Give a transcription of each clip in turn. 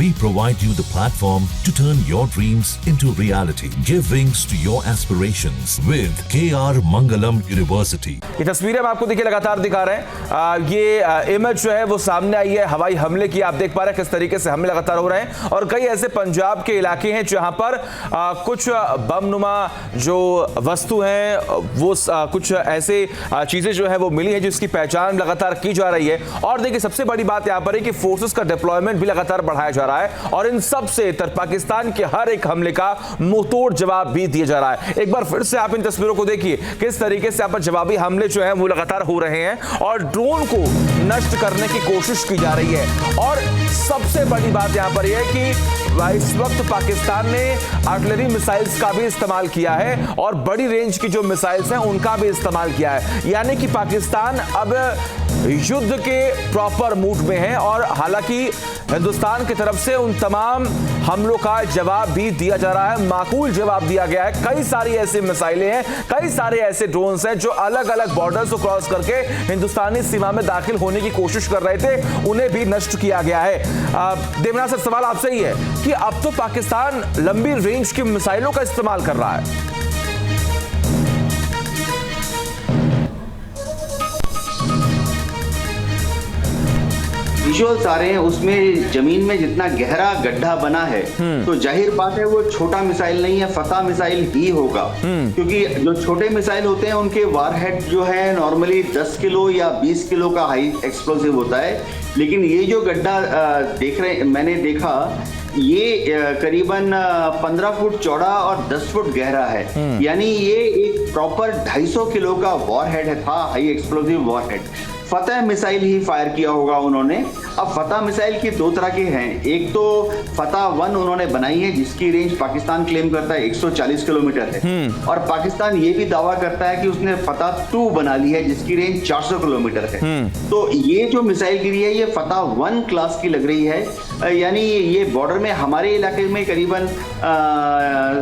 We provide you the platform to turn your dreams into reality. Give wings to your aspirations with KR Mangalam University. ये तस्वीरें हम आपको देखिए लगातार दिखा रहे हैं। ये इमेज जो है वो सामने आई है हवाई हमले की। आप देख पा रहे हैं किस तरीके से हमले लगातार हो रहे हैं और कई ऐसे पंजाब के इलाके हैं जहां पर कुछ बमनुमा जो वस्तु हैं वो कुछ ऐसे चीजें जो है वो मिली है जिसकी पहचान लगातार की जा रही है। और देखिए सबसे बड़ी बात यहां पर है कि फोर्सेस का डिप्लॉयमेंट भी लगातार बढ़ाया जा रहा है और इन सब से पाकिस्तान के हर एक हमले का मुंहतोड़ जवाब भी दिया जा रहा है। एक बार फिर से आप इन तस्वीरों को देखिए किस तरीके से यहाँ पर जवाबी हमले जो है वो लगातार हो रहे हैं और ड्रोन को नष्ट करने की कोशिश की जा रही है। और सबसे बड़ी बात यहां पर यह है कि इस वक्त पाकिस्तान ने आर्टिलरी मिसाइल्स का भी इस्तेमाल किया है और बड़ी रेंज की जो मिसाइल्स हैं उनका भी इस्तेमाल किया है। यानी कि पाकिस्तान अब युद्ध के प्रॉपर मूड में है और हालांकि हिंदुस्तान की तरफ से उन तमाम हमलों का जवाब भी दिया जा रहा है, माकूल जवाब दिया गया है। कई सारी ऐसी मिसाइलें हैं, कई सारे ऐसे ड्रोन्स हैं जो अलग अलग बॉर्डर्स को क्रॉस करके हिंदुस्तानी सीमा में दाखिल होने की कोशिश कर रहे थे, उन्हें भी नष्ट किया गया है। देवनाथ सर, सवाल आपसे ही है कि अब तो पाकिस्तान लंबी रेंज की मिसाइलों का इस्तेमाल कर रहा है। विजुअल्स आ रहे हैं, उसमें जमीन में जितना गहरा गड्ढा बना है तो जाहिर बात है वो छोटा मिसाइल नहीं है, फतह मिसाइल ही होगा। क्योंकि जो छोटे मिसाइल होते हैं उनके वारहेड जो है नॉर्मली 10 किलो या 20 किलो का हाई एक्सप्लोसिव होता है, लेकिन ये जो गड्ढा मैंने देखा ये करीबन 15 फुट चौड़ा और 10 फुट गहरा है। यानी ये एक प्रॉपर 250 किलो का वॉरहेड था, हाई एक्सप्लोसिव वॉरहेड। फतह मिसाइल ही फायर किया होगा उन्होंने। अब फतह मिसाइल की दो तरह के हैं, एक तो फतह 1 उन्होंने बनाई है जिसकी रेंज पाकिस्तान क्लेम करता है 140 किलोमीटर है और पाकिस्तान ये भी दावा करता है कि उसने फतह 2 बना ली है जिसकी रेंज 400 किलोमीटर है। तो ये जो मिसाइल गिरी है ये फतह 1 क्लास की लग रही है। यानी ये बॉर्डर में हमारे इलाके में करीबन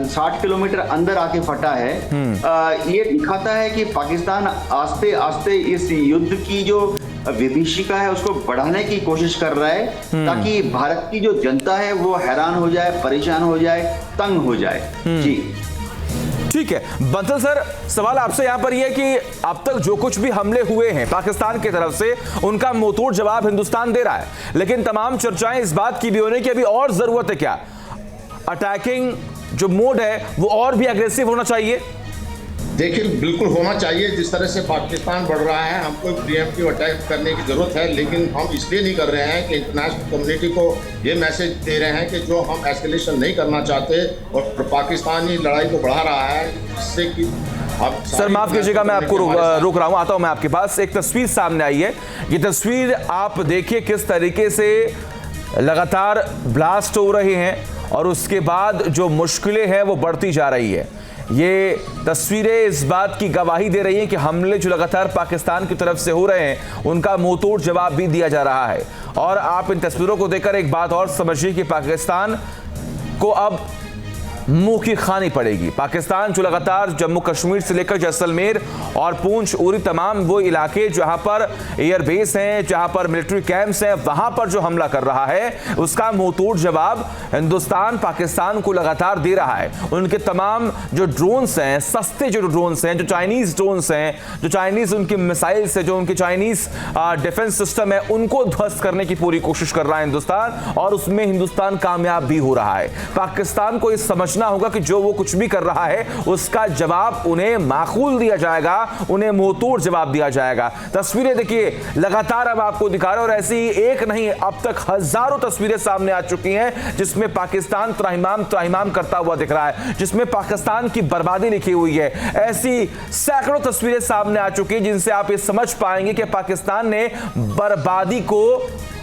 60 किलोमीटर अंदर आके फटा है। ये दिखाता है कि पाकिस्तान आस्ते आस्ते इस युद्ध की जो विभीषिका है उसको बढ़ाने की कोशिश कर रहा है ताकि भारत की जो जनता है वो हैरान हो जाए, परेशान हो जाए, तंग हो जाए। जी ठीक है बंसल सर, सवाल आपसे यहां पर यह है कि अब तक जो कुछ भी हमले हुए हैं पाकिस्तान की तरफ से उनका मुंहतोड़ जवाब हिंदुस्तान दे रहा है, लेकिन तमाम चर्चाएं इस बात की भी होने की अभी और जरूरत है क्या? अटैकिंग जो मोड है वो और भी अग्रेसिव होना चाहिए? देखिए बिल्कुल होना चाहिए। जिस तरह से पाकिस्तान बढ़ रहा है हमको प्रीएम्प्टिव अटैक करने की जरूरत है, लेकिन हम इसलिए नहीं कर रहे हैं कि इंटरनेशनल कम्युनिटी को ये मैसेज दे रहे हैं कि जो हम एस्केलेशन नहीं करना चाहते और पाकिस्तानी लड़ाई को बढ़ा रहा है जिससे कि सर माफ कीजिएगा मैं आपको रोक रहा हूं, आता हूं मैं आपके पास। एक तस्वीर सामने आई है, ये तस्वीर आप देखिए किस तरीके से लगातार ब्लास्ट हो रहे हैं और उसके बाद जो मुश्किलें हैं वो बढ़ती जा रही है। ये तस्वीरें इस बात की गवाही दे रही हैं कि हमले जो लगातार पाकिस्तान की तरफ से हो रहे हैं उनका मुंहतोड़ जवाब भी दिया जा रहा है। और आप इन तस्वीरों को देखकर एक बात और समझिए कि पाकिस्तान को अब मुंह की खानी पड़ेगी। पाकिस्तान जो लगातार जम्मू कश्मीर से लेकर जैसलमेर और पूंछ उरी तमाम वो इलाके जहां पर एयरबेस हैं, जहां पर मिलिट्री कैंप्स हैं, वहां पर जो हमला कर रहा है उसका मुंहतोड़ जवाब हिंदुस्तान पाकिस्तान को लगातार दे रहा है। उनके तमाम जो ड्रोन्स हैं, सस्ते जो ड्रोन्स हैं, जो चाइनीज ड्रोन्स हैं, जो चाइनीज उनकी मिसाइल्स है, जो उनके चाइनीज डिफेंस सिस्टम है, उनको ध्वस्त करने की पूरी कोशिश कर रहा है हिंदुस्तान और उसमें हिंदुस्तान कामयाब भी हो रहा है। पाकिस्तान को इस समझ होगा कि जो वो कुछ भी कर रहा है उसका जवाब उन्हें माकूल दिया जाएगा, उन्हें मुंहतोड़ जवाब दिया जाएगा। तस्वीरें देखिए लगातार अब आपको दिखा रहे और ऐसी एक नहीं अब तक हजारों तस्वीरें सामने आ चुकी हैं जिसमें पाकिस्तान त्राहिमाम करता हुआ दिख रहा है, जिसमें पाकिस्तान की बर्बादी लिखी हुई है। ऐसी सैकड़ों तस्वीरें सामने आ चुकी हैं जिनसे आप ये समझ पाएंगे कि पाकिस्तान ने बर्बादी को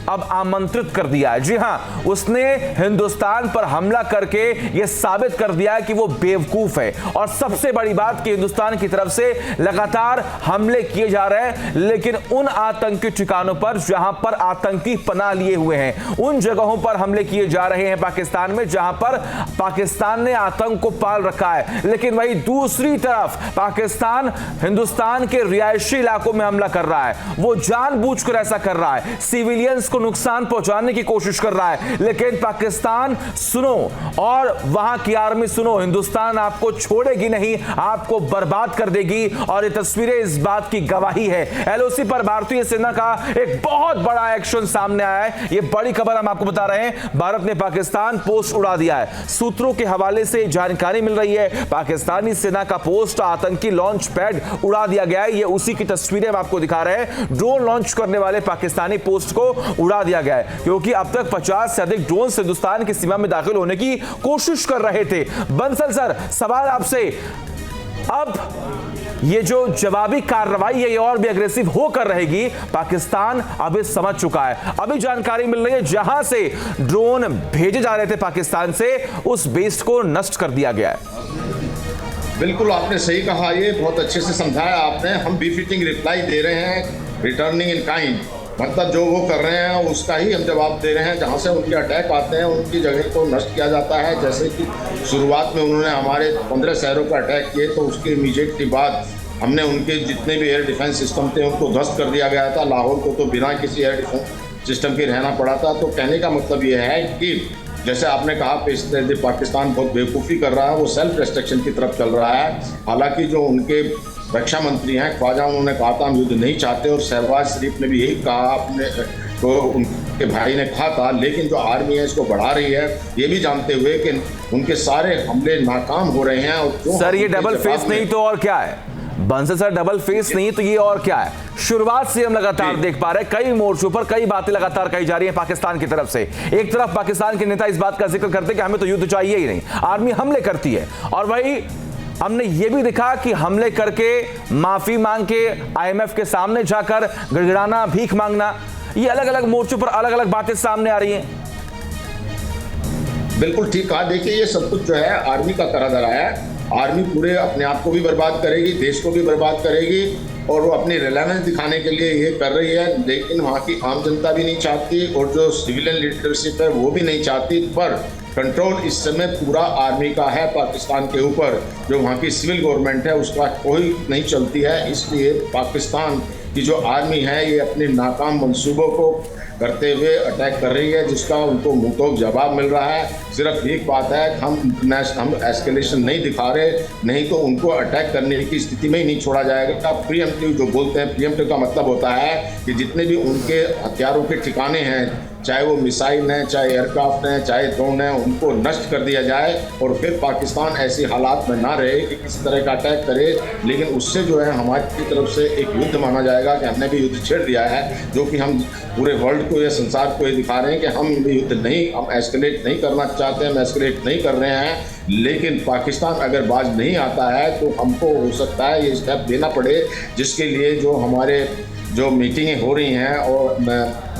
अब आमंत्रित कर दिया है। जी हां, उसने हिंदुस्तान पर हमला करके यह साबित कर दिया कि वो बेवकूफ है। और सबसे बड़ी बात कि हिंदुस्तान की तरफ से लगातार हमले किए जा रहे हैं, लेकिन उन आतंकी ठिकानों पर जहां पर आतंकी पनाह लिए हुए हैं, उन जगहों पर हमले किए जा रहे हैं पाकिस्तान में जहां पर पाकिस्तान ने आतंक को पाल रखा है। लेकिन वही दूसरी तरफ पाकिस्तान हिंदुस्तान के रिहायशी इलाकों में हमला कर रहा है। वो जानबूझकर ऐसा कर रहा है, सिविलियंस को नुकसान पहुंचाने की कोशिश कर रहा है। लेकिन पाकिस्तान सुनो और वहां की आर्मी सुनो, हिंदुस्तान आपको छोड़ेगी नहीं, आपको बर्बाद कर देगी। और ये तस्वीरें इस बात की गवाही है। एलओसी पर भारतीय सेना का एक बहुत बड़ा एक्शन सामने आया है। ये बड़ी खबर हम आपको बता रहे हैं। भारत ने पाकिस्तान पोस्ट उड़ा दिया है। सूत्रों के हवाले से जानकारी मिल रही है, पाकिस्तानी सेना का पोस्ट आतंकी लॉन्च पैड उड़ा दिया गया है। ये उसी की तस्वीरें हम आपको दिखा रहे हैं। ड्रोन लॉन्च करने वाले पाकिस्तानी पोस्ट को उड़ा दिया गया है, क्योंकि अब तक 50 से अधिक ड्रोन हिंदुस्तान की सीमा में दाखिल होने की कोशिश कर रहे थे। बंसल सर, सवाल आपसे, अब ये जो जवाबी कार्रवाई है ये और भी अग्रेसिव होकर रहेगी। पाकिस्तान अभी समझ चुका है। अभी जानकारी मिल रही है जहां से ड्रोन भेजे जा रहे थे पाकिस्तान से, उस बेस को नष्ट कर दिया गया है। बिल्कुल आपने सही कहा, ये बहुत अच्छे से समझाया आपने। हम बिफिटिंग रिप्लाई दे रहे हैं, रिटर्निंग इन काइंड, मतलब जो वो कर रहे हैं उसका ही हम जवाब दे रहे हैं। जहाँ से उनके अटैक आते हैं उनकी जगह को नष्ट किया जाता है। जैसे कि शुरुआत में उन्होंने हमारे 15 शहरों पर अटैक किए, तो उसके इमीडिएटली बाद हमने उनके जितने भी एयर डिफेंस सिस्टम थे उनको ध्वस्त कर दिया गया था। लाहौर को तो बिना किसी एयर डिफेंस सिस्टम के रहना पड़ा था। तो कहने का मतलब ये है कि जैसे आपने कहा पाकिस्तान बहुत बेवकूफ़ी कर रहा है, वो सेल्फ डिस्ट्रक्शन की तरफ चल रहा है। हालांकि जो उनके रक्षा मंत्री हैं ख्वाजा, उन्होंने कहा था हम युद्ध नहीं चाहते, और शहबाज शरीफ ने भी यही कहा अपने, तो उनके भाई ने कहा था। लेकिन जो आर्मी है इसको बढ़ा रही है, ये भी जानते हुए कि उनके सारे हमले नाकाम हो रहे हैं। और सर ये डबल फेस नहीं तो और क्या है? बंसल सर, डबल फेस नहीं तो ये और क्या है? शुरुआत से हम लगातार देख पा रहे हैं कई मोर्चों पर कई बातें लगातार कही जा रही हैं पाकिस्तान की तरफ से। एक तरफ पाकिस्तान के नेता इस बात का जिक्र करते हैं कि हमें तो युद्ध चाहिए ही नहीं, आर्मी हमले करती है, और वही हमने ये भी देखा कि हमले करके माफी मांग के आईएमएफ के सामने जाकर गिड़गिड़ाना, भीख मांगना, ये अलग अलग मोर्चों पर अलग अलग बातें सामने आ रही हैं। बिल्कुल ठीक कहा। देखिए ये सब कुछ जो है आर्मी का करा धरा है। आर्मी पूरे अपने आप को भी बर्बाद करेगी, देश को भी बर्बाद करेगी, और वो अपनी रिलायंस दिखाने के लिए ये कर रही है। लेकिन वहाँ की आम जनता भी नहीं चाहती, और जो सिविलियन लीडरशिप है वो भी नहीं चाहती। पर कंट्रोल इस समय पूरा आर्मी का है पाकिस्तान के ऊपर। जो वहाँ की सिविल गवर्नमेंट है उसका कोई नहीं चलती है। इसलिए पाकिस्तान की जो आर्मी है ये अपने नाकाम मंसूबों को करते हुए अटैक कर रही है, जिसका उनको मुंहतोड़ जवाब मिल रहा है। सिर्फ एक बात है, हम एस्केलेशन नहीं दिखा रहे, नहीं तो उनको अटैक करने की स्थिति में ही नहीं छोड़ा जाएगा। प्रीएम्प्टिव जो बोलते हैं, प्रीएम्प्टिव का मतलब होता है कि जितने भी उनके हथियारों के ठिकाने हैं, चाहे वो मिसाइल हैं, चाहे एयरक्राफ्ट हैं, चाहे ड्रोन हैं, उनको नष्ट कर दिया जाए, और फिर पाकिस्तान ऐसी हालात में ना रहे कि किसी तरह का अटैक करे। लेकिन उससे जो है हमारी तरफ से एक युद्ध माना जाएगा कि हमने भी युद्ध छेड़ दिया है, जो कि हम पूरे वर्ल्ड को या संसार को ये दिखा रहे हैं कि हम युद्ध नहीं, हम एस्केलेट नहीं करना चाहते, हम एस्केलेट नहीं कर रहे हैं। लेकिन पाकिस्तान अगर बाज नहीं आता है तो हमको हो सकता है ये स्टेप लेना पड़े, जिसके लिए जो हमारे जो मीटिंगें हो रही हैं, और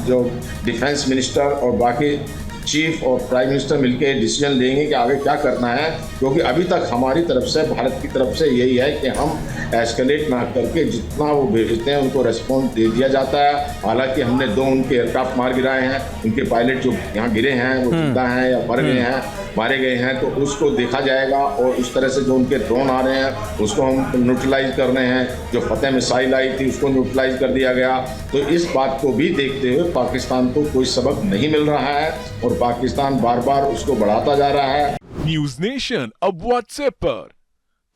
जो डिफेंस मिनिस्टर और बाकी चीफ और प्राइम मिनिस्टर मिलकर डिसीजन लेंगे कि आगे क्या करना है। क्योंकि अभी तक हमारी तरफ से, भारत की तरफ से यही है कि हम एस्केलेट ना करके जितना वो भेजते हैं उनको रेस्पॉन्स दे दिया जाता है। हालांकि हमने 2 उनके एयरक्राफ्ट मार गिराए हैं, उनके पायलट जो यहाँ गिरे हैं वो जिंदा हैं या मर गए हैं, मारे गए हैं, तो उसको देखा जाएगा। और उस तरह से जो उनके ड्रोन आ रहे हैं उसको हम न्यूट्रलाइज कर रहे हैं। जो फतेह मिसाइल आई थी उसको न्यूट्रलाइज कर दिया गया। तो इस बात को भी देखते हुए पाकिस्तान को कोई सबक नहीं मिल रहा है, और पाकिस्तान बार बार उसको बढ़ाता जा रहा है। न्यूज नेशन अब व्हाट्सएप पर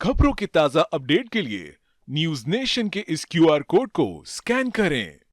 खबरों की ताजा अपडेट के लिए न्यूज नेशन के इस QR कोड को स्कैन करें।